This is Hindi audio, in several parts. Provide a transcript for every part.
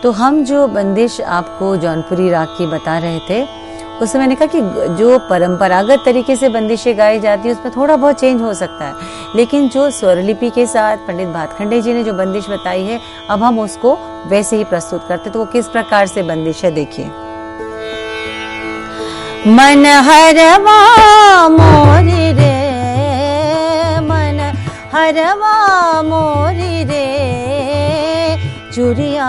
तो हम जो बंदिश आपको जौनपुरी राग की बता रहे थे, उसमें मैंने कहा कि जो परंपरागत तरीके से बंदिशें गाई जाती है उसमें थोड़ा बहुत चेंज हो सकता है, लेकिन जो स्वरलिपि के साथ पंडित भातखंडे जी ने जो बंदिश बताई है, अब हम उसको वैसे ही प्रस्तुत करते। तो वो किस प्रकार से बंदिश है, देखिए। मन हरवा मोरी रे, मन हरवा मोरी रे, चूड़िया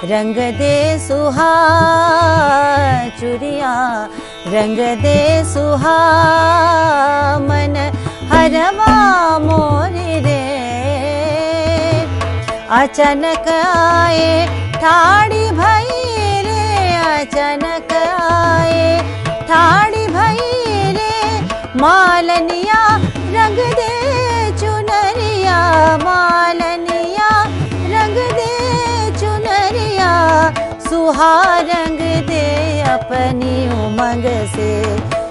रंग दे सुहा, चूड़िया रंग दे सुहा, मन हरवा मोरी रे। अचानक आए ठाड़ी भई रे, अचानक आए ठाड़ी भई रे, मालनिया रंग दे चुनरिया, मालनिया रंग दे चुनरिया, सुहा रंग दे अपनी उमंग से,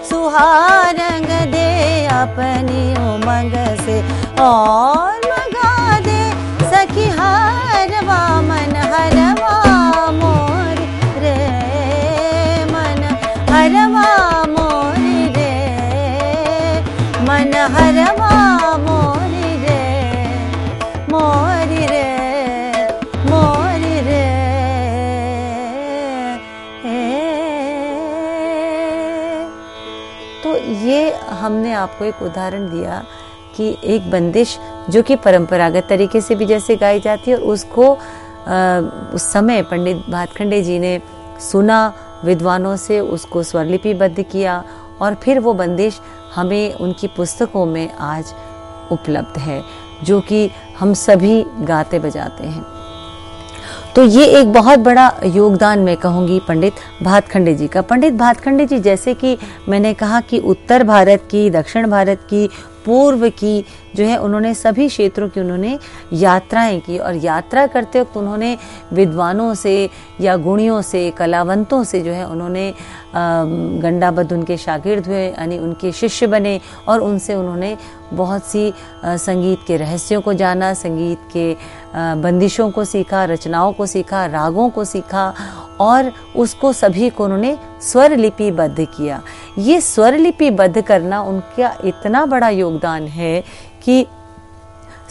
सुहा रंग दे अपनी उमंग से, और मंगा दे सखी हरवा, मन हरवा मोर रे, मन हरवा मोरी रे, मन हरवा मोरी रे, मोरी रे, मोरी रे। तो ये हमने आपको एक उदाहरण दिया कि एक बंदिश जो कि परंपरागत तरीके से भी जैसे गाई जाती है, और उसको उस समय पंडित भातखंडे जी ने सुना विद्वानों से, उसको स्वरलिपिबद्ध किया, और फिर वो बंदिश हमें उनकी पुस्तकों में आज उपलब्ध है, जो कि हम सभी गाते बजाते हैं। तो ये एक बहुत बड़ा योगदान मैं कहूँगी पंडित भातखंडे जी का। पंडित भातखंडे जी, जैसे कि मैंने कहा कि उत्तर भारत की, दक्षिण भारत की, पूर्व की जो है, उन्होंने सभी क्षेत्रों की उन्होंने यात्राएं की, और यात्रा करते वक्त उन्होंने विद्वानों से या गुणियों से, कलावंतों से जो है उन्होंने गंडाबद्ध उनके शागिर्द हुए, यानी उनके शिष्य बने, और उनसे उन्होंने बहुत सी संगीत के रहस्यों को जाना, संगीत के बंदिशों को सीखा, रचनाओं को सीखा, रागों को सीखा, और उसको सभी को उन्होंने स्वर लिपिबद्ध किया। ये स्वर लिपिबद्ध करना उनका इतना बड़ा योगदान है कि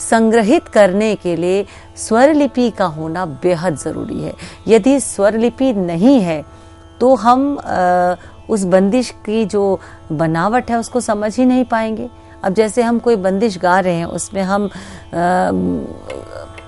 संग्रहित करने के लिए स्वर लिपि का होना बेहद ज़रूरी है। यदि स्वर लिपि नहीं है तो हम उस बंदिश की जो बनावट है उसको समझ ही नहीं पाएंगे। अब जैसे हम कोई बंदिश गा रहे हैं, उसमें हम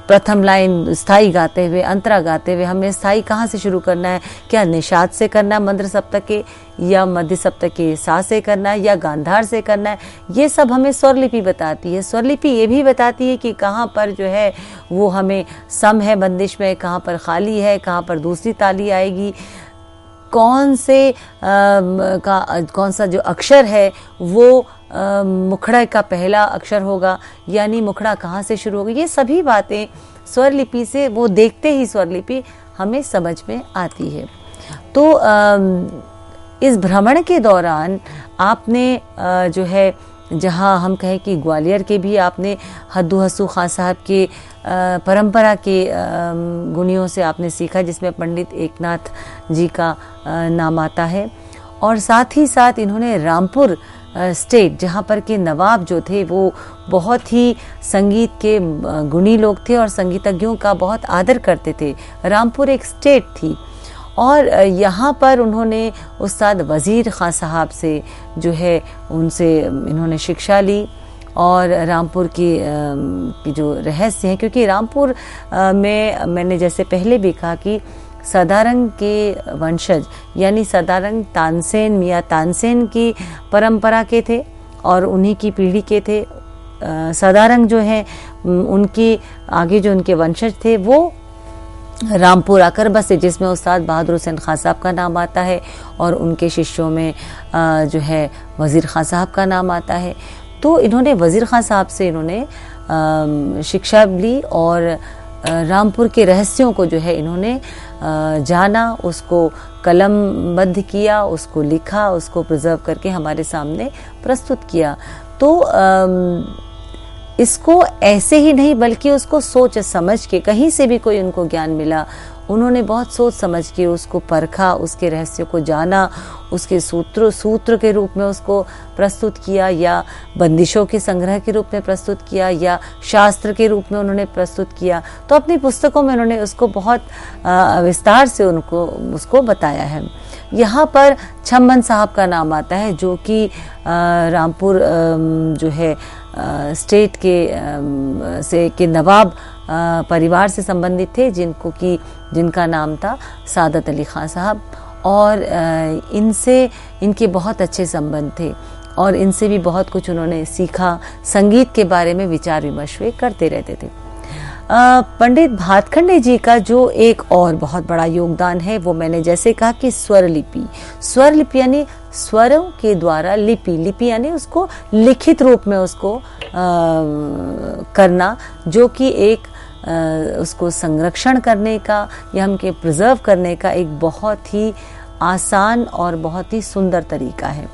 प्रथम लाइन स्थाई गाते हुए, अंतरा गाते हुए, हमें स्थाई कहाँ से शुरू करना है, क्या निषाद से करना है मंद्र सप्तक के, या मध्य सप्तक के सा से करना है, या गांधार से करना है, ये सब हमें स्वरलिपि बताती है। स्वरलिपि ये भी बताती है कि कहाँ पर जो है वो हमें सम है बंदिश में, कहाँ पर खाली है, कहाँ पर दूसरी ताली आएगी, कौन सा जो अक्षर है वो मुखड़ा का पहला अक्षर होगा, यानी मुखड़ा कहाँ से शुरू होगा। ये सभी बातें स्वरलिपि से, वो देखते ही स्वरलिपि हमें समझ में आती है। तो इस भ्रमण के दौरान आपने जो है, जहाँ हम कहें कि ग्वालियर के भी आपने हद्दू हस्सू खां साहब के परंपरा के गुणियों से आपने सीखा, जिसमें पंडित एकनाथ जी का नाम आता है, और साथ ही साथ इन्होंने रामपुर स्टेट, जहाँ पर के नवाब जो थे वो बहुत ही संगीत के गुणी लोग थे और संगीतज्ञों का बहुत आदर करते थे। रामपुर एक स्टेट थी, और यहाँ पर उन्होंने उस्ताद वज़ीर खां साहब से जो है उनसे इन्होंने शिक्षा ली, और रामपुर की जो रहस्य हैं, क्योंकि रामपुर में मैंने जैसे पहले भी कहा कि सदारंग के वंशज, यानी सदारंग तानसेन, मियाँ तानसेन की परंपरा के थे और उन्हीं की पीढ़ी के थे। सदारंग जो हैं उनकी आगे जो उनके वंशज थे वो रामपुर आकर बसे, जिसमें उस्ताद बहादुर हुसैन खां साहब का नाम आता है, और उनके शिष्यों में जो है वज़ीर खां साहब का नाम आता है। तो इन्होंने वज़ीर खां साहब से इन्होंने शिक्षा ली, और रामपुर के रहस्यों को जो है इन्होंने जाना, उसको कलमबद्ध किया, उसको लिखा, उसको प्रिजर्व करके हमारे सामने प्रस्तुत किया। तो इसको ऐसे ही नहीं, बल्कि उसको सोच समझ के, कहीं से भी कोई उनको ज्ञान मिला उन्होंने बहुत सोच समझ के उसको परखा, उसके रहस्य को जाना, उसके सूत्र के रूप में उसको प्रस्तुत किया, या बंदिशों के संग्रह के रूप में प्रस्तुत किया, या शास्त्र के रूप में उन्होंने प्रस्तुत किया। तो अपनी पुस्तकों में उन्होंने उसको बहुत विस्तार से उसको बताया है। यहाँ पर छम्मन साहब का नाम आता है, जो कि रामपुर जो है स्टेट के नवाब परिवार से संबंधित थे, जिनका नाम था सादत अली खान साहब, और इनके बहुत अच्छे संबंध थे और इनसे भी बहुत कुछ उन्होंने सीखा। संगीत के बारे में विचार विमर्श वे करते रहते थे। पंडित भातखंडे जी का जो एक और बहुत बड़ा योगदान है, वो मैंने जैसे कहा कि स्वर लिपि यानी स्वरों के द्वारा लिपि यानी उसको लिखित रूप में उसको करना, जो कि एक उसको संरक्षण करने का या हमके प्रिजर्व करने का एक बहुत ही आसान और बहुत ही सुंदर तरीका है।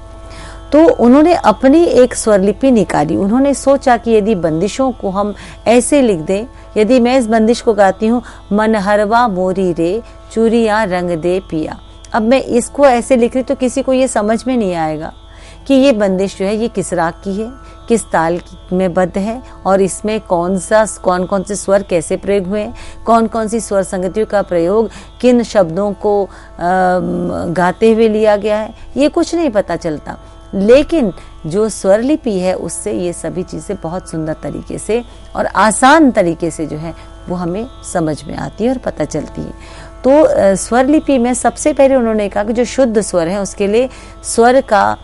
तो उन्होंने अपनी एक स्वरलिपि निकाली। उन्होंने सोचा कि यदि बंदिशों को हम ऐसे लिख दें, यदि मैं इस बंदिश को गाती हूँ, मनहरवा मोरी रे चूरिया रंग दे पिया, अब मैं इसको ऐसे लिख रही तो किसी को ये समझ में नहीं आएगा कि ये बंदिश जो है ये किस राग की है, किस ताल में बद्ध है, और इसमें कौन कौन से स्वर कैसे प्रयोग हुए, कौन कौन सी स्वर संगतियों का प्रयोग किन शब्दों को गाते हुए लिया गया है, ये कुछ नहीं पता चलता। लेकिन जो स्वर लिपि है उससे ये सभी चीज़ें बहुत सुंदर तरीके से और आसान तरीके से जो है वो हमें समझ में आती है और पता चलती है। तो स्वर लिपि में सबसे पहले उन्होंने कहा कि जो शुद्ध स्वर है उसके लिए स्वर का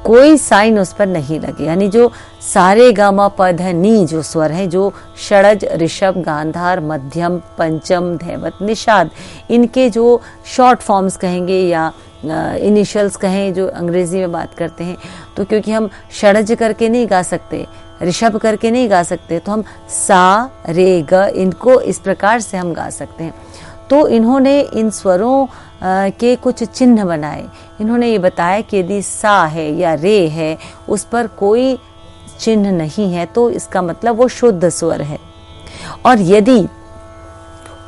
कोई साइन उस पर नहीं लगे, यानी जो सारे गामा पध नी जो स्वर है, जो षडज ऋषभ गांधार मध्यम पंचम धैवत निषाद, इनके जो शॉर्ट फॉर्म्स कहेंगे या इनिशियल्स कहें, जो अंग्रेजी में बात करते हैं, तो क्योंकि हम षडज करके नहीं गा सकते, ऋषभ करके नहीं गा सकते, तो हम सा रे ग इनको इस प्रकार से हम गा सकते हैं। तो इन्होंने इन स्वरों के कुछ चिन्ह बनाए। इन्होंने ये बताया कि यदि सा है या रे है उस पर कोई चिन्ह नहीं है तो इसका मतलब वो शुद्ध स्वर है, और यदि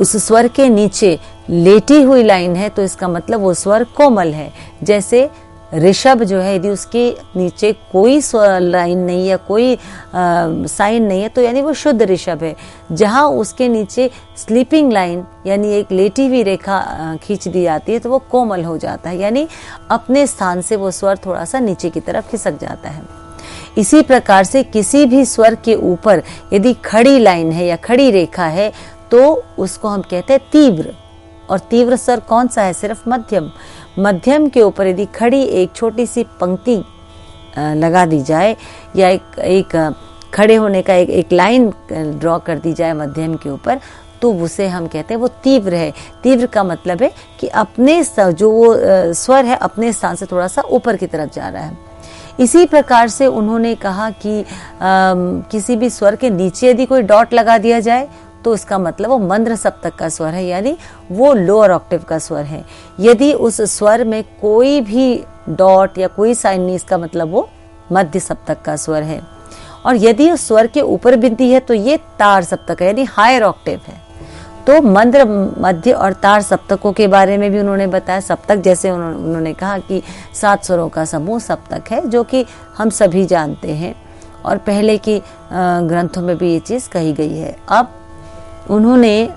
उस स्वर के नीचे लेटी हुई लाइन है तो इसका मतलब वो स्वर कोमल है। जैसे ऋषभ जो है यदि उसके नीचे कोई लाइन नहीं है, कोई साइन नहीं है, तो यानी वो शुद्ध ऋषभ है। जहां उसके नीचे स्लीपिंग लाइन यानी एक लेटी हुई रेखा खींच दी जाती है तो वो कोमल हो जाता है, यानी अपने स्थान से वो स्वर थोड़ा सा नीचे की तरफ खिसक जाता है। इसी प्रकार से किसी भी स्वर के ऊपर यदि खड़ी लाइन है या खड़ी रेखा है तो उसको हम कहते हैं तीव्र। और तीव्र स्वर कौन सा है? सिर्फ मध्यम। मध्यम के ऊपर यदि खड़ी एक छोटी सी पंक्ति लगा दी जाए या एक खड़े होने का एक लाइन ड्रॉ कर दी जाए मध्यम के ऊपर, तो उसे हम कहते हैं वो तीव्र है। तीव्र का मतलब है कि अपने जो वो स्वर है अपने स्थान से थोड़ा सा ऊपर की तरफ जा रहा है। इसी प्रकार से उन्होंने कहा कि किसी भी स्वर के नीचे यदि कोई डॉट लगा दिया जाए तो इसका मतलब वो मंद्र सप्तक का स्वर है, यानी वो लोअर ऑक्टेव का स्वर है। यदि उस स्वर में कोई भी डॉट या कोई साइन नहीं, इसका मतलब वो मध्य सप्तक का स्वर है। और यदि उस स्वर के ऊपर बिंदी है तो ये तार सप्तक है, यानी हायर ऑक्टेव है। तो मंद्र मध्य और तार सप्तकों के बारे में भी उन्होंने बताया। सप्तक जैसे उन्होंने कहा कि 7 स्वरों का समूह सप्तक है, जो कि हम सभी जानते हैं और पहले की ग्रंथों में भी ये चीज कही गई है। अब उन्होंने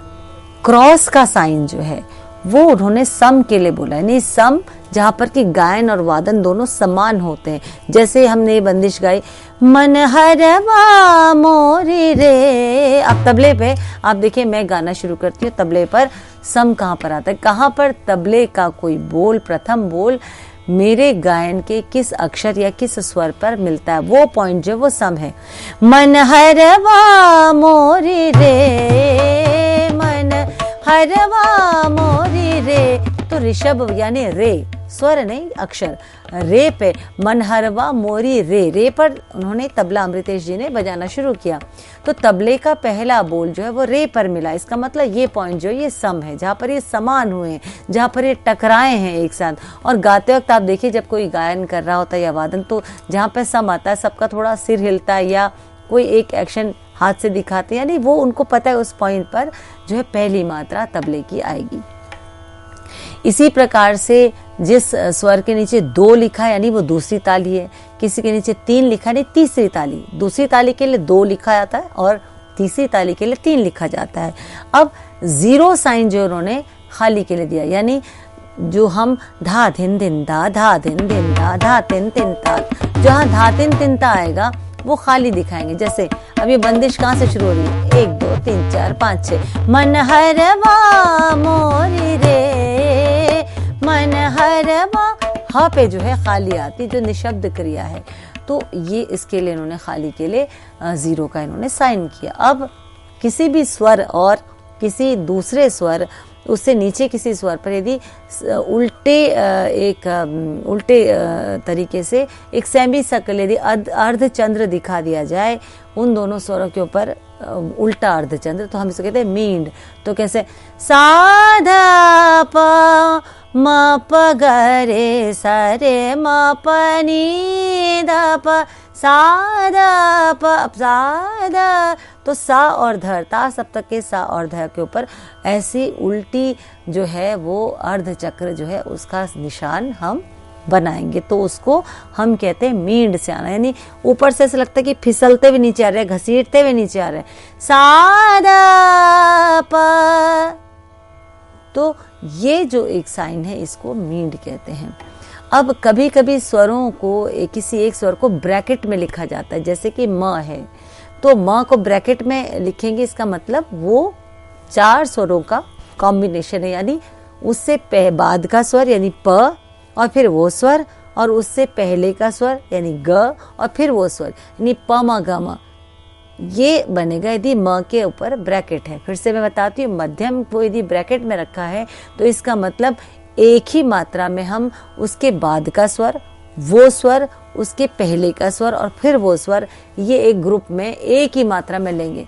क्रॉस का साइन जो है वो उन्होंने सम के लिए बोला, यानी सम जहां पर कि गायन और वादन दोनों समान होते हैं। जैसे हमने ये बंदिश गाई मन हरवा मोरी रे, अब तबले पे आप देखिए मैं गाना शुरू करती हूँ, तबले पर सम कहाँ पर आता है? कहाँ पर तबले का कोई बोल, प्रथम बोल मेरे गायन के किस अक्षर या किस स्वर पर मिलता है, वो पॉइंट जो वो सम है। मन हरवा मोरी रे, मन हरवा मोरी रे, तो ऋषभ यानी रे, स्वर नहीं अक्षर, रे पे मन हरवा मोरी रे पर उन्होंने तबला अमृतेश जी ने बजाना शुरू किया। तो तबले का पहला बोल जो है वो रे पर मिला। इसका मतलब ये पॉइंट जो ये सम है, जहाँ पर ये समान हुए हैं, जहाँ पर ये टकराए हैं एक साथ। और गाते वक्त आप देखिए जब कोई गायन कर रहा होता है या वादन, तो जहाँ पर सम आता है सबका थोड़ा सिर हिलता है या कोई एक एक्शन हाथ से दिखाते हैं, यानी वो उनको पता है उस पॉइंट पर जो है पहली मात्रा तबले की आएगी। इसी प्रकार से जिस स्वर के नीचे 2 लिखा है यानी वो दूसरी ताली है, किसी के नीचे 3 लिखा है तीसरी ताली। दूसरी ताली के लिए 2 लिखा जाता है और तीसरी ताली के लिए 3 लिखा जाता है। अब 0 साइन जो उन्होंने खाली के लिए दिया, यानी जो हम धा धिन धिन धा धा धिन धिन धा धा तिन तिन ता, जहाँ धा तिन तिन ता आएगा वो खाली दिखाएंगे। जैसे अब ये बंदिश कहाँ से शुरू हो रही है, 1 2 3 4 5 6। मन हरवा मोरी रे, मन हरवा, हा पे जो है खाली आती, जो निशब्द क्रिया है, तो ये इसके लिए इन्होंने खाली के लिए 0 का इन्होंने साइन किया। अब किसी भी स्वर और किसी दूसरे स्वर उससे नीचे किसी स्वर पर यदि उल्टे तरीके से एक सेमी सर्कल यदि अर्धचंद्र दिखा दिया जाए उन दोनों स्वरों के ऊपर उल्टा अर्धचंद्र, तो हम इसे कहते हैं मींड। तो कैसे, साधा प म प ग रे सा रे म प नी ध प साधा प, साधा, तो सा और ध, ता सप्तक के सा और ध के ऊपर ऐसी उल्टी जो है वो अर्धचक्र जो है उसका निशान हम बनाएंगे, तो उसको हम कहते हैं मींड से आना। यानी ऊपर से ऐसा लगता है कि फिसलते हुए नीचे आ रहे हैं, घसीटते हुए नीचे आ रहे हैं, साधा प। तो ये जो एक साइन है इसको मींड कहते हैं। अब कभी कभी स्वरों को किसी एक स्वर को ब्रैकेट में लिखा जाता है, जैसे कि म है तो म को ब्रैकेट में लिखेंगे, इसका मतलब वो 4 स्वरों का कॉम्बिनेशन है, यानी उससे बाद का स्वर यानी प और फिर वो स्वर और उससे पहले का स्वर यानी ग और फिर वो स्वर यानी प म ग म, ये बनेगा यदि म के ऊपर ब्रैकेट है। फिर से मैं बताती हूँ, मध्यम को यदि ब्रैकेट में रखा है तो इसका मतलब एक ही मात्रा में हम उसके बाद का स्वर, वो स्वर, उसके पहले का स्वर और फिर वो स्वर, ये एक ग्रुप में एक ही मात्रा में लेंगे।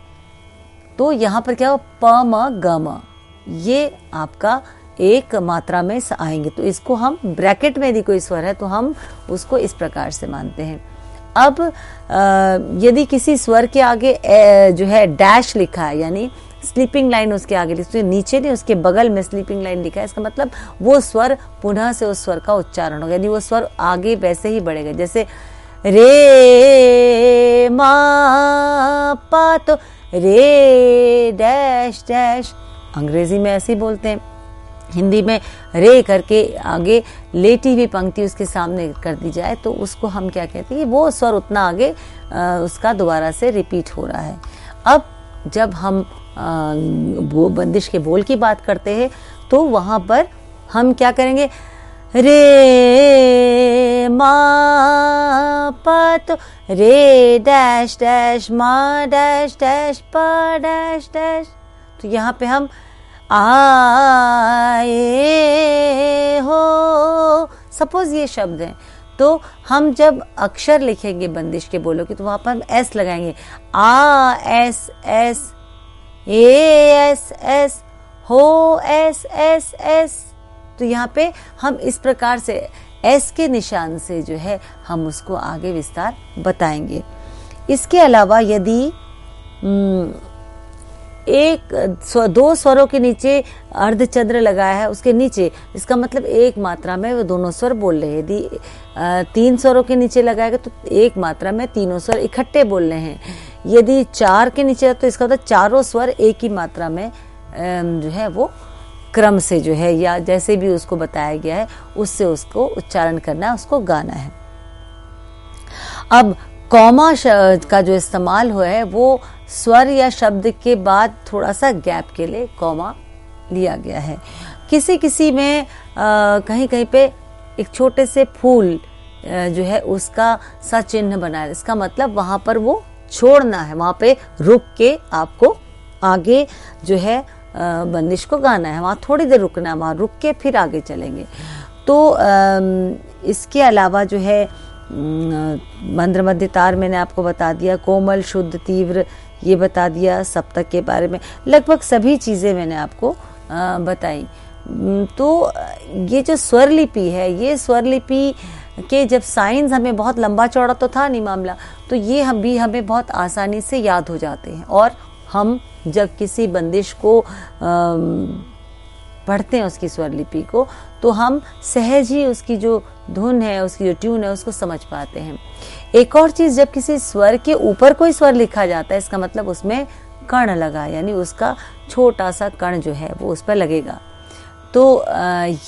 तो यहाँ पर क्या हो, प म ग म, ये आपका एक मात्रा में आएंगे, तो इसको हम ब्रैकेट में यदि कोई स्वर है तो हम उसको इस प्रकार से मानते हैं। अब यदि किसी स्वर के आगे जो है डैश लिखा है यानी स्लीपिंग लाइन उसके आगे लिखी, तो नीचे नहीं उसके बगल में स्लीपिंग लाइन लिखा है, इसका मतलब वो स्वर पुनः से उस स्वर का उच्चारण होगा, यानी वो स्वर आगे वैसे ही बढ़ेगा। जैसे रे मा पा, तो रे डैश डैश, अंग्रेजी में ऐसे ही बोलते हैं। हिंदी में रे करके आगे लेटी हुई पंक्ति उसके सामने कर दी जाए तो उसको हम क्या कहते हैं, वो स्वर उतना आगे उसका दोबारा से रिपीट हो रहा है। अब जब हम वो बंदिश के बोल की बात करते हैं तो वहाँ पर हम क्या करेंगे, रे मा पा, तो रे डैश डैश मा डैश डैश पा डैश डैश, तो यहाँ पे हम आए हो, सपोज ये शब्द हैं, तो हम जब अक्षर लिखेंगे बंदिश के बोलों की तो वहां पर हम एस लगाएंगे, आ S S, A S S, हो एस एस एस, तो यहाँ पे हम इस प्रकार से एस के निशान से जो है हम उसको आगे विस्तार बताएंगे। इसके अलावा यदि दो स्वरों के नीचे अर्धचंद्र लगाया है उसके नीचे, इसका मतलब एक मात्रा में वो दोनों स्वर बोल रहे हैं। यदि 3 स्वरों के नीचे लगाएगा तो एक मात्रा में तीनों स्वर इकट्ठे बोल रहे हैं। यदि 4 के नीचे तो इसका मतलब चारों स्वर एक ही मात्रा में जो है वो क्रम से जो है या जैसे भी उसको बताया गया है उससे उसको उच्चारण करना है, उसको गाना है। अब कॉमा का जो इस्तेमाल हुआ है वो स्वर या शब्द के बाद थोड़ा सा गैप के लिए कॉमा लिया गया है। किसी किसी में कहीं कहीं पे एक छोटे से फूल जो है उसका सा चिन्ह बना है, इसका मतलब वहां पर वो छोड़ना है, वहां पे रुक के आपको आगे जो है बंदिश को गाना है, वहां थोड़ी देर रुकना है, वहां रुक के फिर आगे चलेंगे। तो इसके अलावा जो है मंद्र मध्य तार मैंने आपको बता दिया, कोमल शुद्ध तीव्र ये बता दिया, सप्तक के बारे में लगभग सभी चीज़ें मैंने आपको बताई। तो ये जो स्वर लिपि है, ये स्वर लिपि कि जब साइंस हमें बहुत लंबा चौड़ा तो था नहीं मामला, तो ये हम भी हमें बहुत आसानी से याद हो जाते हैं। और हम जब किसी बंदिश को पढ़ते हैं, उसकी स्वर लिपि को, तो हम सहज ही उसकी जो धुन है, उसकी जो ट्यून है, उसको समझ पाते हैं। एक और चीज़, जब किसी स्वर के ऊपर कोई स्वर लिखा जाता है, इसका मतलब उसमें कण लगा, यानी उसका छोटा सा कण जो है वो उस पर लगेगा। तो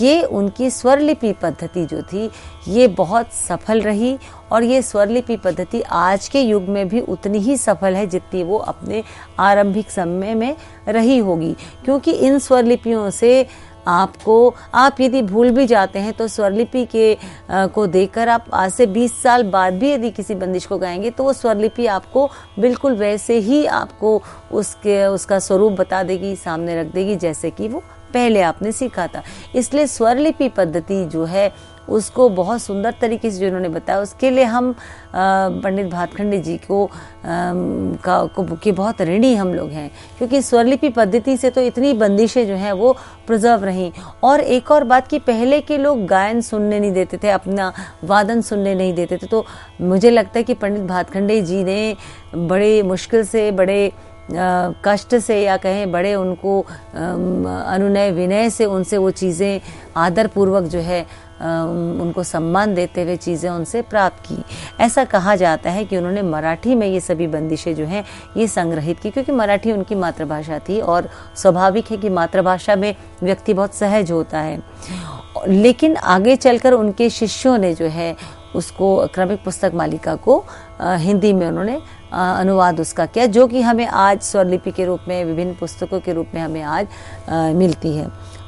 ये उनकी स्वरलिपि पद्धति जो थी ये बहुत सफल रही, और ये स्वरलिपि पद्धति आज के युग में भी उतनी ही सफल है जितनी वो अपने आरंभिक समय में रही होगी। क्योंकि इन स्वरलिपियों से आप यदि भूल भी जाते हैं तो स्वरलिपि के को देखकर आप आज से 20 साल बाद भी यदि किसी बंदिश को गाएंगे तो वो स्वरलिपि आपको बिल्कुल वैसे ही आपको उसका स्वरूप बता देगी, सामने रख देगी जैसे कि वो पहले आपने सीखा था। इसलिए स्वरलिपि पद्धति जो है उसको बहुत सुंदर तरीके से जो इन्होंने बताया, उसके लिए हम पंडित भातखंडे जी के बहुत ऋणी हम लोग हैं, क्योंकि स्वरलिपि पद्धति से तो इतनी बंदिशें जो हैं वो प्रिजर्व रहीं। और एक और बात कि पहले के लोग गायन सुनने नहीं देते थे, अपना वादन सुनने नहीं देते थे, तो मुझे लगता है कि पंडित भातखंडे जी ने बड़े मुश्किल से, बड़े कष्ट से, या कहें बड़े उनको अनुनय विनय से उनसे वो चीज़ें आदर पूर्वक जो है उनको सम्मान देते हुए चीज़ें उनसे प्राप्त की। ऐसा कहा जाता है कि उन्होंने मराठी में ये सभी बंदिशें जो हैं ये संग्रहित की, क्योंकि मराठी उनकी मातृभाषा थी और स्वाभाविक है कि मातृभाषा में व्यक्ति बहुत सहज होता है। लेकिन आगे चलकर उनके शिष्यों ने जो है उसको क्रमिक पुस्तक मालिका को हिंदी में उन्होंने अनुवाद उसका किया, जो कि हमें आज स्वरलिपि के रूप में, विभिन्न पुस्तकों के रूप में हमें आज मिलती है।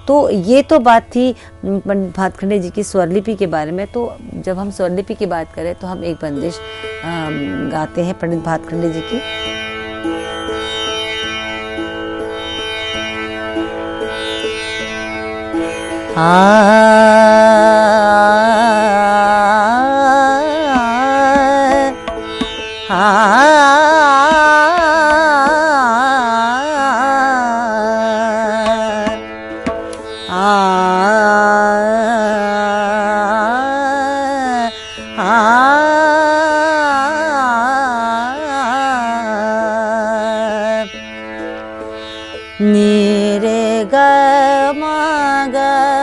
तो ये तो बात थी पंडित भातखंडे जी की स्वरलिपि के बारे में। तो जब हम स्वरलिपि की बात करें तो हम एक बंदिश गाते हैं पंडित भातखंडे जी की। नी रे ग म ग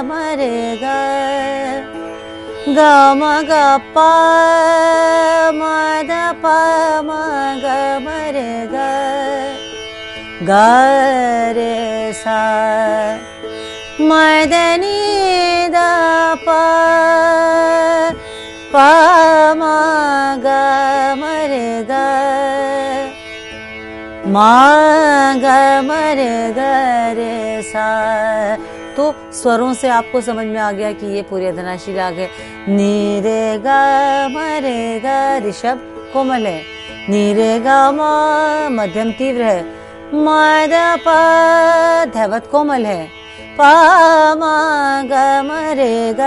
म रे ग ग म ग प म द प म ग म रे ग ग रे सा म द नी द प प म ग म रे ग मा ग म रे ग रे सा। तो स्वरों से आपको समझ में आ गया कि ये पूरी अधनाशी राग है। नी रे ग म रे ग ऋषभ कोमल है, नी रे ग म मध्यम तीव्र है, म द प धैवत कोमल है, प म ग म रे ग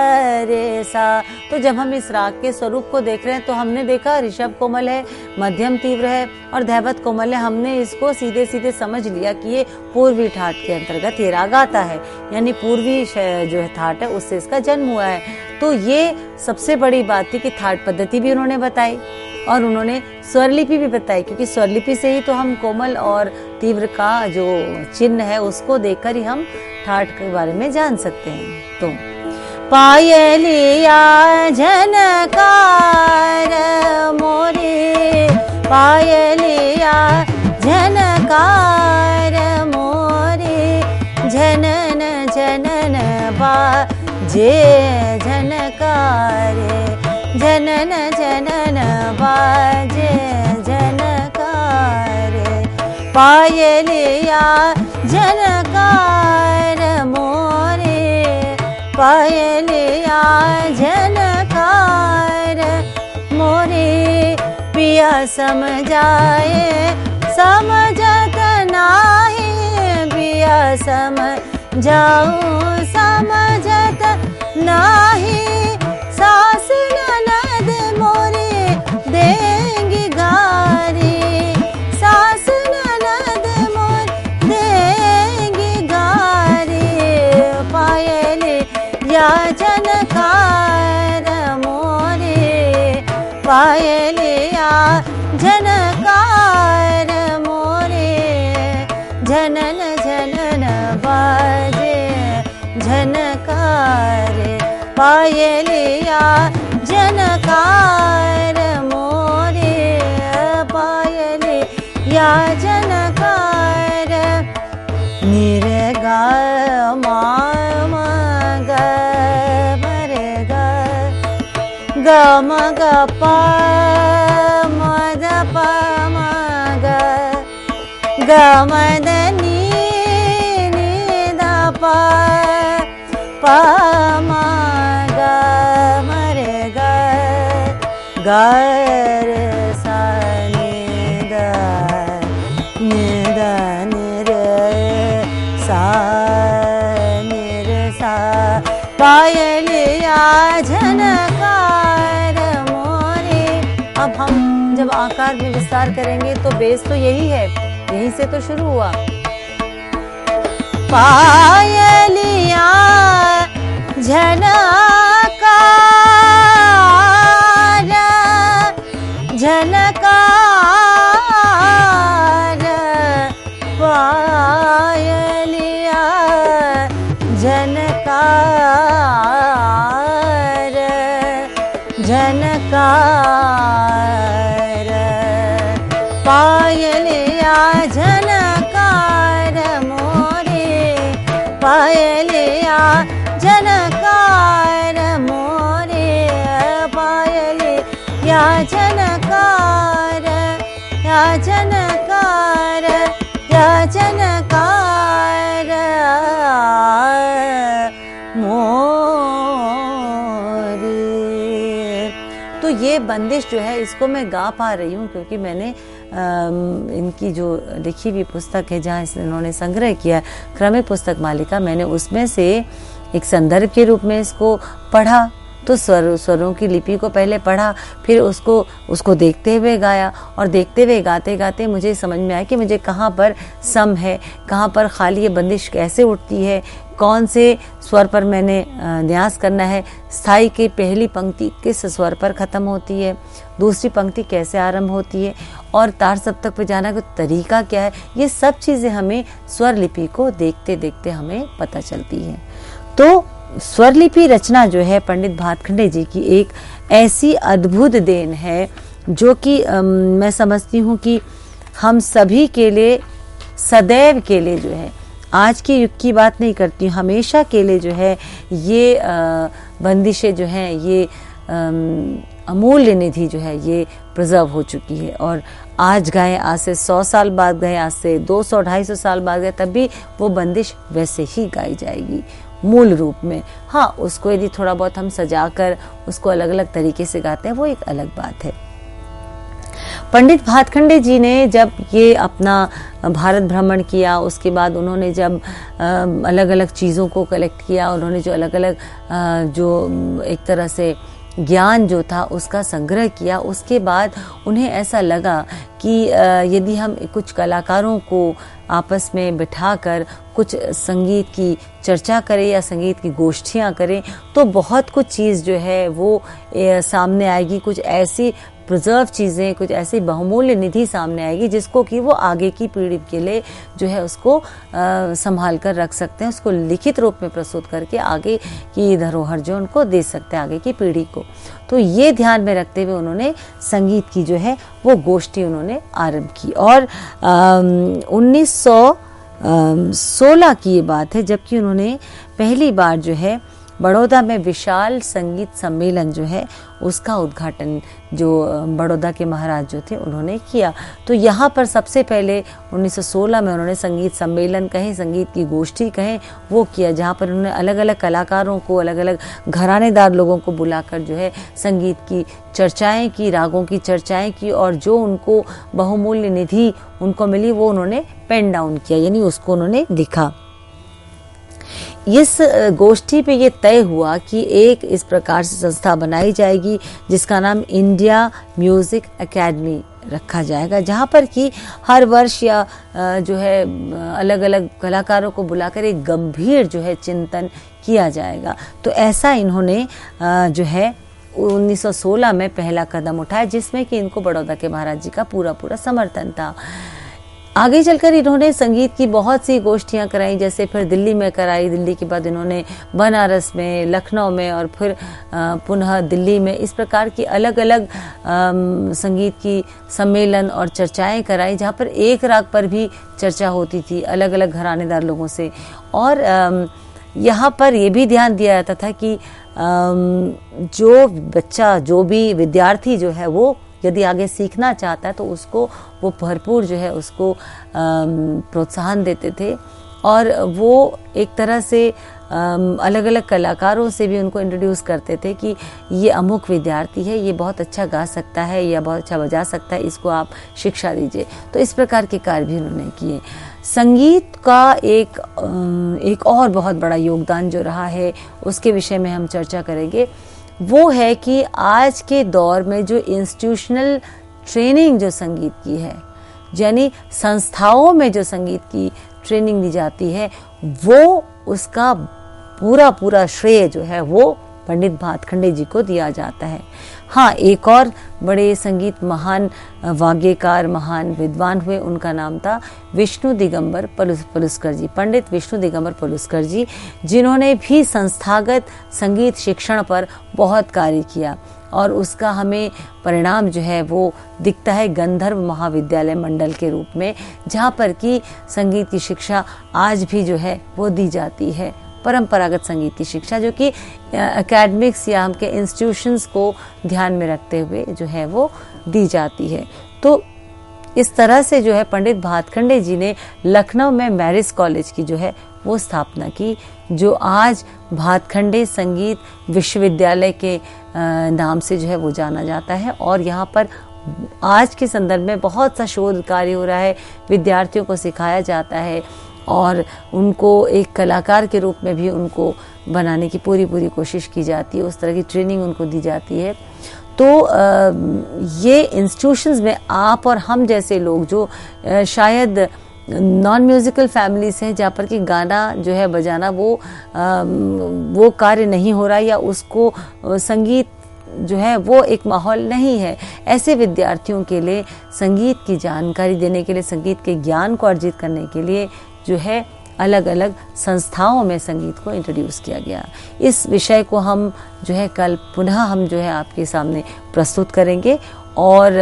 रे सा। तो जब हम इस राग के स्वरूप को देख रहे हैं तो हमने देखा ऋषभ कोमल है, मध्यम तीव्र है और धैवत कोमल है। हमने इसको सीधे सीधे समझ लिया कि ये पूर्वी ठाट के अंतर्गत ये राग आता है, यानी पूर्वी जो है ठाट है उससे इसका जन्म हुआ है। तो ये सबसे बड़ी बात थी कि ठाट पद्धति भी उन्होंने बताई और उन्होंने स्वरलिपि भी बताई, क्योंकि स्वरलिपि से ही तो हम कोमल और तीव्र का जो चिन्ह है उसको देखकर ही हम ठाट के बारे में जान सकते हैं। तो पायलिया झनकार मोरे, पायलिया झनकार मोरे, झनन झनन बाजे झनकारे, झनन झनन बाजे झनकारे, पायलिया झनकार मोरे, पायलिया झनकार मोरे, पिया समझाए समझत नाही, पिया समझाऊं समझत नाही, सास ननद मोरे देंगी गारी, सास ननद मोर देंगी गारी, पायल या झनकार मोरे, पायलिया झनकार मोरे, झनन झनन बाजे झनकार, पायलिया झनकार मोरे, पायलिया झनकार, निरे गा मा ग मरे ग, ग म ग प म द प म ग, ग म द नी नी द प प म ग मरे ग, ग रे सा नि द नि रे सा नि रे सा, पायलिया झनकार मोरे। अब हम जब आकार में विस्तार करेंगे तो बेस तो यही है, यहीं से तो शुरू हुआ। पायलिया झनकार झनकार, पायलिया झनकार झनकार, पायलिया झनकार मोरे, पायलिया झनकार मोरे, पायलिया झनकार, या झनकार, या झनकार मोरे। तो ये बंदिश जो है इसको मैं गा पा रही हूँ क्योंकि मैंने इनकी जो लिखी हुई पुस्तक है जहाँ इन्होंने संग्रह किया क्रमिक पुस्तक मालिका, मैंने उसमें से एक संदर्भ के रूप में इसको पढ़ा। तो स्वरों की लिपि को पहले पढ़ा, फिर उसको देखते हुए गाया, और देखते हुए गाते गाते मुझे समझ में आया कि मुझे कहाँ पर सम है, कहाँ पर खाली ये बंदिश कैसे उठती है, कौन से स्वर पर मैंने न्यास करना है, स्थाई की पहली पंक्ति किस स्वर पर ख़त्म होती है, दूसरी पंक्ति कैसे आरंभ होती है, और तार सप्तक पे जाना का तरीका क्या है। ये सब चीज़ें हमें स्वर लिपि को देखते देखते हमें पता चलती है। तो स्वरलिपि रचना जो है पंडित भातखंडे जी की एक ऐसी अद्भुत देन है जो कि मैं समझती हूँ कि हम सभी के लिए सदैव के लिए जो है, आज के युग की बात नहीं करती, हमेशा के लिए जो है ये बंदिशें जो हैं ये अमूल्य निधि जो है ये प्रिजर्व हो चुकी है। और आज गए, आज से 100 साल बाद गए, आज से 200-250 साल बाद गए, तब भी वो बंदिश वैसे ही गाई जाएगी मूल रूप में। हाँ, उसको यदि थोड़ा बहुत हम सजाकर उसको अलग अलग तरीके से गाते हैं वो एक अलग बात है। पंडित भातखंडे जी ने जब ये अपना भारत भ्रमण किया, उसके बाद उन्होंने जब अलग अलग चीज़ों को कलेक्ट किया, उन्होंने जो अलग अलग जो एक तरह से ज्ञान जो था उसका संग्रह किया, उसके बाद उन्हें ऐसा लगा कि यदि हम कुछ कलाकारों को आपस में बिठाकर कुछ संगीत की चर्चा करें या संगीत की गोष्ठियाँ करें तो बहुत कुछ चीज़ जो है वो सामने आएगी, कुछ ऐसी प्रिजर्व चीज़ें, कुछ ऐसी बहुमूल्य निधि सामने आएगी जिसको कि वो आगे की पीढ़ी के लिए जो है उसको संभाल कर रख सकते हैं, उसको लिखित रूप में प्रस्तुत करके आगे की धरोहर जो उनको दे सकते हैं आगे की पीढ़ी को। तो ये ध्यान में रखते हुए उन्होंने संगीत की जो है वो गोष्ठी उन्होंने आरंभ की। और 1916 की ये बात है जबकि उन्होंने पहली बार जो है बड़ौदा में विशाल संगीत सम्मेलन जो है उसका उद्घाटन जो बड़ौदा के महाराज जो थे उन्होंने किया। तो यहाँ पर सबसे पहले 1916 में उन्होंने संगीत सम्मेलन कहें, संगीत की गोष्ठी कहें, वो किया, जहाँ पर उन्होंने अलग अलग कलाकारों को, अलग अलग घरानेदार लोगों को बुलाकर जो है संगीत की चर्चाएं की, रागों की चर्चाएं की, और जो उनको बहुमूल्य निधि उनको मिली वो उन्होंने पेन डाउन किया, यानी उसको उन्होंने लिखा। इस गोष्ठी पे ये तय हुआ कि एक इस प्रकार से संस्था बनाई जाएगी जिसका नाम इंडिया म्यूजिक एकेडमी रखा जाएगा, जहाँ पर कि हर वर्ष या जो है अलग अलग कलाकारों को बुलाकर एक गंभीर जो है चिंतन किया जाएगा। तो ऐसा इन्होंने जो है 1916 में पहला कदम उठाया, जिसमें कि इनको बड़ौदा के महाराज जी का पूरा समर्थन था। आगे चलकर इन्होंने संगीत की बहुत सी गोष्ठियां कराई, जैसे फिर दिल्ली में कराई, दिल्ली के बाद इन्होंने बनारस में, लखनऊ में और फिर पुनः दिल्ली में, इस प्रकार की अलग अलग संगीत की सम्मेलन और चर्चाएं कराई, जहां पर एक राग पर भी चर्चा होती थी अलग अलग घरानेदार लोगों से। और यहाँ पर यह भी ध्यान दिया जाता था कि जो बच्चा, जो भी विद्यार्थी जो है वो यदि आगे सीखना चाहता है तो उसको वो भरपूर जो है उसको प्रोत्साहन देते थे। और वो एक तरह से अलग अलग कलाकारों से भी उनको इंट्रोड्यूस करते थे कि ये अमुक विद्यार्थी है, ये बहुत अच्छा गा सकता है या बहुत अच्छा बजा सकता है, इसको आप शिक्षा दीजिए। तो इस प्रकार के कार्य भी उन्होंने किए। संगीत का एक और बहुत बड़ा योगदान जो रहा है उसके विषय में हम चर्चा करेंगे। वो है कि आज के दौर में जो इंस्टीट्यूशनल ट्रेनिंग जो संगीत की है, यानी संस्थाओं में जो संगीत की ट्रेनिंग दी जाती है, वो उसका पूरा श्रेय जो है वो पंडित भातखंडे जी को दिया जाता है। हाँ, एक और बड़े संगीत महान वाग्यकार, महान विद्वान हुए, उनका नाम था विष्णु दिगंबर पलुस्कर जी, पंडित विष्णु दिगंबर पलुस्कर जी, जिन्होंने भी संस्थागत संगीत शिक्षण पर बहुत कार्य किया। और उसका हमें परिणाम जो है वो दिखता है गंधर्व महाविद्यालय मंडल के रूप में, जहाँ पर कि संगीत की शिक्षा आज भी जो है वो दी जाती है। परंपरागत संगीत की शिक्षा जो कि एकेडमिक्स या हमके इंस्टीट्यूशंस को ध्यान में रखते हुए जो है वो दी जाती है। तो इस तरह से जो है पंडित भातखंडे जी ने लखनऊ में मैरिज कॉलेज की जो है वो स्थापना की, जो आज भातखंडे संगीत विश्वविद्यालय के नाम से जो है वो जाना जाता है। और यहाँ पर आज के संदर्भ में बहुत सा शोध कार्य हो रहा है, विद्यार्थियों को सिखाया जाता है और उनको एक कलाकार के रूप में भी उनको बनाने की पूरी कोशिश की जाती है, उस तरह की ट्रेनिंग उनको दी जाती है। तो ये इंस्टीट्यूशंस में आप और हम जैसे लोग जो शायद नॉन म्यूजिकल फैमिलीज हैं, जहाँ पर कि गाना जो है बजाना वो कार्य नहीं हो रहा, या उसको संगीत जो है वो एक माहौल नहीं है, ऐसे विद्यार्थियों के लिए संगीत की जानकारी देने के लिए, संगीत के ज्ञान को अर्जित करने के लिए जो है अलग अलग संस्थाओं में संगीत को इंट्रोड्यूस किया गया। इस विषय को हम जो है कल पुनः हम जो है आपके सामने प्रस्तुत करेंगे। और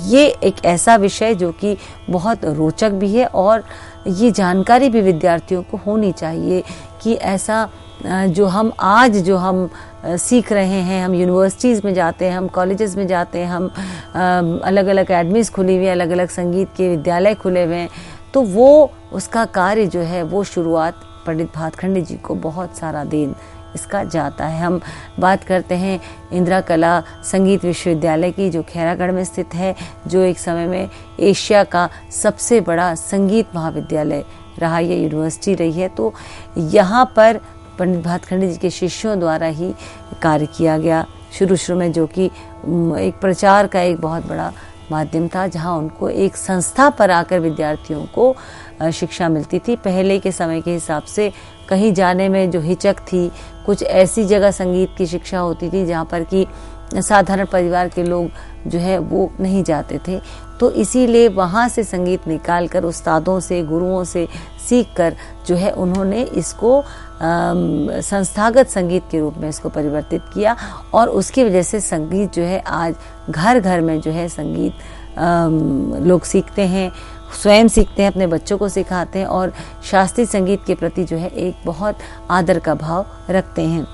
ये एक ऐसा विषय जो कि बहुत रोचक भी है, और ये जानकारी भी विद्यार्थियों को होनी चाहिए कि ऐसा जो हम सीख रहे हैं, हम यूनिवर्सिटीज़ में जाते हैं, हम कॉलेजेस में जाते हैं, हम अलग अलग एकेडमीज खुली हुई हैं, अलग अलग संगीत के विद्यालय खुले हुए हैं, तो वो उसका कार्य जो है वो शुरुआत पंडित भातखंडे जी को बहुत सारा देन इसका जाता है। हम बात करते हैं इंदिरा कला संगीत विश्वविद्यालय की, जो खैरागढ़ में स्थित है, जो एक समय में एशिया का सबसे बड़ा संगीत महाविद्यालय रहा, ये यूनिवर्सिटी रही है। तो यहाँ पर पंडित भातखंडे जी के शिष्यों द्वारा ही कार्य किया गया शुरू में, जो कि एक प्रचार का एक बहुत बड़ा माध्यम था, जहाँ उनको एक संस्था पर आकर विद्यार्थियों को शिक्षा मिलती थी। पहले के समय के हिसाब से कहीं जाने में जो हिचक थी, कुछ ऐसी जगह संगीत की शिक्षा होती थी जहाँ पर कि साधारण परिवार के लोग जो है वो नहीं जाते थे। तो इसीलिए वहाँ से संगीत निकाल कर उस्तादों से, गुरुओं से सीख कर जो है उन्होंने इसको संस्थागत संगीत के रूप में इसको परिवर्तित किया। और उसकी वजह से संगीत जो है आज घर घर में जो है संगीत लोग सीखते हैं, स्वयं सीखते हैं, अपने बच्चों को सिखाते हैं, और शास्त्रीय संगीत के प्रति जो है एक बहुत आदर का भाव रखते हैं।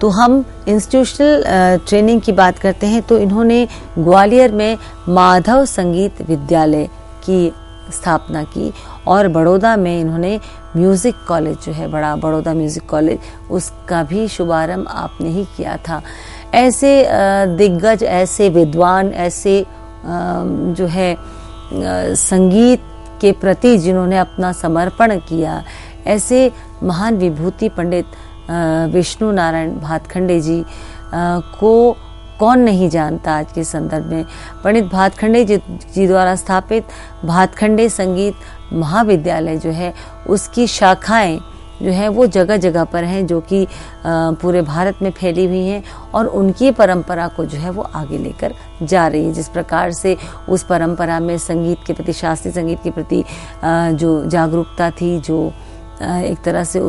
तो हम इंस्टीट्यूशनल ट्रेनिंग की बात करते हैं, तो इन्होंने ग्वालियर में माधव संगीत विद्यालय की स्थापना की, और बड़ौदा में इन्होंने म्यूज़िक कॉलेज जो है बड़ा बड़ौदा म्यूज़िक कॉलेज, उसका भी शुभारंभ आपने ही किया था। ऐसे दिग्गज, ऐसे विद्वान, ऐसे जो है संगीत के प्रति जिन्होंने अपना समर्पण किया, ऐसे महान विभूति पंडित विष्णु नारायण भातखंडे जी को कौन नहीं जानता आज के संदर्भ में। पंडित भातखंडे जी द्वारा स्थापित भातखंडे संगीत महाविद्यालय जो है उसकी शाखाएं जो है वो जगह जगह पर हैं, जो कि पूरे भारत में फैली हुई हैं और उनकी परंपरा को जो है वो आगे लेकर जा रही है। जिस प्रकार से उस परंपरा में संगीत के प्रति, शास्त्रीय संगीत के प्रति जो जागरूकता थी, जो एक तरह से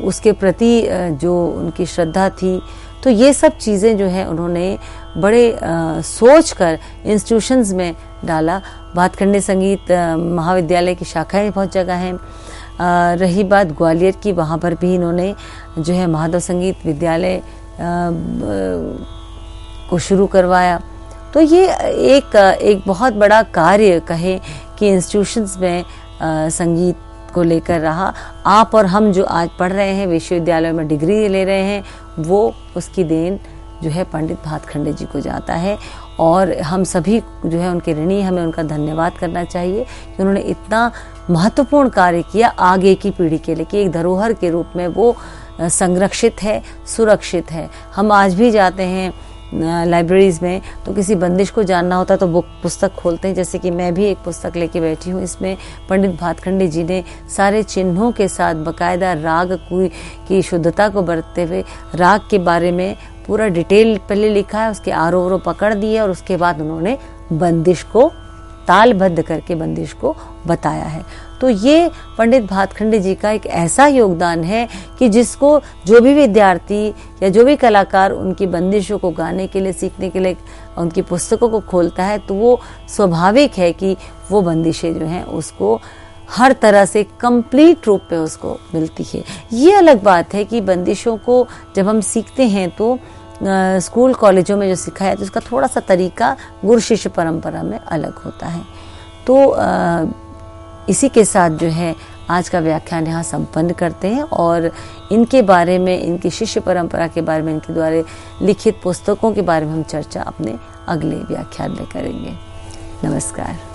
उसके प्रति जो उनकी श्रद्धा थी, तो ये सब चीज़ें जो है उन्होंने बड़े सोच कर इंस्टीट्यूशंस में डाला। भातखंडे संगीत महाविद्यालय की शाखाएं बहुत जगह हैं। रही बात ग्वालियर की, वहाँ पर भी इन्होंने जो है माधव संगीत विद्यालय को शुरू करवाया। तो ये एक बहुत बड़ा कार्य कहे कि इंस्टीट्यूशंस में संगीत को लेकर रहा। आप और हम जो आज पढ़ रहे हैं, विश्वविद्यालयों में डिग्री ले रहे हैं, वो उसकी देन जो है पंडित भातखंडे जी को जाता है और हम सभी जो है उनके ऋणी, हमें उनका धन्यवाद करना चाहिए कि उन्होंने इतना महत्वपूर्ण कार्य किया आगे की पीढ़ी के लिए, कि एक धरोहर के रूप में वो संरक्षित है, सुरक्षित है। हम आज भी जाते हैं लाइब्रेरीज में, तो किसी बंदिश को जानना होता तो पुस्तक खोलते हैं। जैसे कि मैं भी एक पुस्तक लेके बैठी हूँ, इसमें पंडित भातखंडे जी ने सारे चिन्हों के साथ बकायदा राग की शुद्धता को बरतते हुए राग के बारे में पूरा डिटेल पहले लिखा है, उसके आरोह पकड़ दिए और उसके बाद उन्होंने बंदिश को तालबद्ध करके बंदिश को बताया है। तो ये पंडित भातखंडे जी का एक ऐसा योगदान है कि जिसको जो भी विद्यार्थी या जो भी कलाकार उनकी बंदिशों को गाने के लिए, सीखने के लिए उनकी पुस्तकों को खोलता है, तो वो स्वाभाविक है कि वो बंदिशें जो हैं उसको हर तरह से कंप्लीट रूप पे उसको मिलती है। ये अलग बात है कि बंदिशों को जब हम सीखते हैं तो स्कूल कॉलेजों में जो सिखाया तो उसका थोड़ा सा तरीका गुरु शिष्य परंपरा में अलग होता है। तो इसी के साथ जो है आज का व्याख्यान यहाँ संपन्न करते हैं और इनके बारे में, इनकी शिष्य परंपरा के बारे में, इनके द्वारा लिखित पुस्तकों के बारे में हम चर्चा अपने अगले व्याख्यान में करेंगे। नमस्कार।